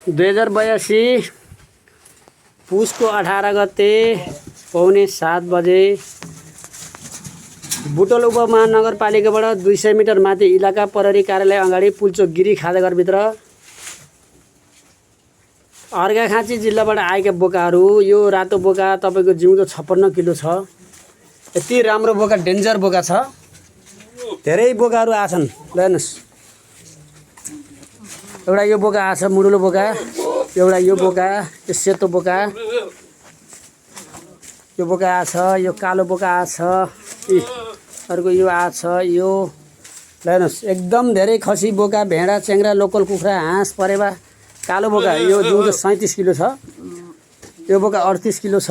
2082 पुसको 18 गते पौने 7 बजे बुटोल उपमहानगरपालिकाबाट 200 मिटर माथि इलाका प्रहरी कार्यालय अगाडि पुल्चोक गिरी खाजाघरभित्र अर्घाखाँची जिल्लाबाट आएका बोकाहरू। यो रातो बोका तपाईको जिउँदो 56 किलो छ। यति राम्रो बोका, डेन्जर बोका छ। धेरै बोकाहरू आछन्। ल हेर्नुस्, एउटा यो बोका आछ, मुडुलो बोका, एउटा यो बोका, यो सेतो बोका, यो बोका आछ, यो कालो बोका आछ, अर्को यो आछ, यो ल हेर्नुस्, एकदम धेरै खसी बोका, भेडा, चेङ्रा, लोकल कुखुरा, हाँस, परेवा। कालो बोका यो जिउँदो 37 किलो छ। यो बोका 38 किलो छ।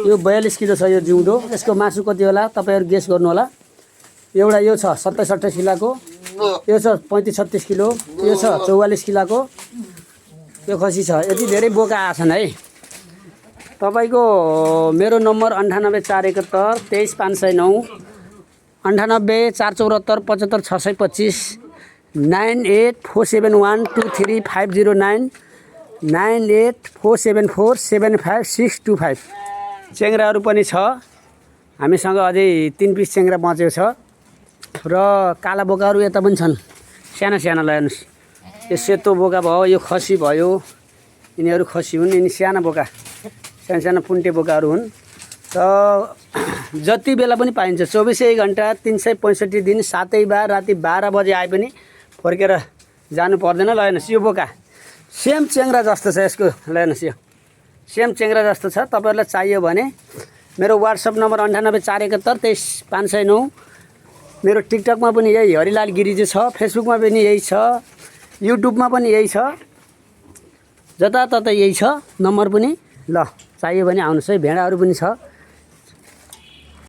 यो 42 किलो छ। यो जिउँदो यसको मासु कति होला तपाईहरु गेस गर्नु होला। एउटा यो छ 27-28 किलोको, यो छ 35-36 किलो, यो छ 44 किलोको, यो खसी छ। यति धेरै बोका आछन् है। तपाईको मेरो नम्बर 98471 23509, 98 474 75 625, 9847123509, 9847475625। चेङ्राहरू पनि छ हामीसँग। अझै 3 पिस चेङ्रा बचेको छ र काला बोकाहरू यता पनि छन्, साना साना। ल हेर्नुस्, यो सेतो बोका भयो, यो खसी भयो, यिनीहरू खसी हुन्। यिनी साना बोका, साना साना पुन्टे बोकाहरू हुन्। र जति बेला पनि पाइन्छ, 24 घण्टा 365 दिन, 7 बार राति 12 बजे आए पनि फर्केर जानु पर्दैन। ल हेर्नुस्, यो बोका सेम चेङ्रा जस्तो छ यसको। ल हेर्नुस्, यो सेम चेङ्रा जस्तो छ। तपाईहरुलाई चाहियो भने मेरो व्हाट्सएप नम्बर 98471 23509। मेरो टिकटकमा पनि यही हरिलाल गिरिजी छ, फेसबुकमा पनि यही छ, युट्युबमा पनि यही छ, जताततै यही छ नम्बर पनि। ल चाहियो भने आउनुहोस् है। भेडाहरू पनि छ।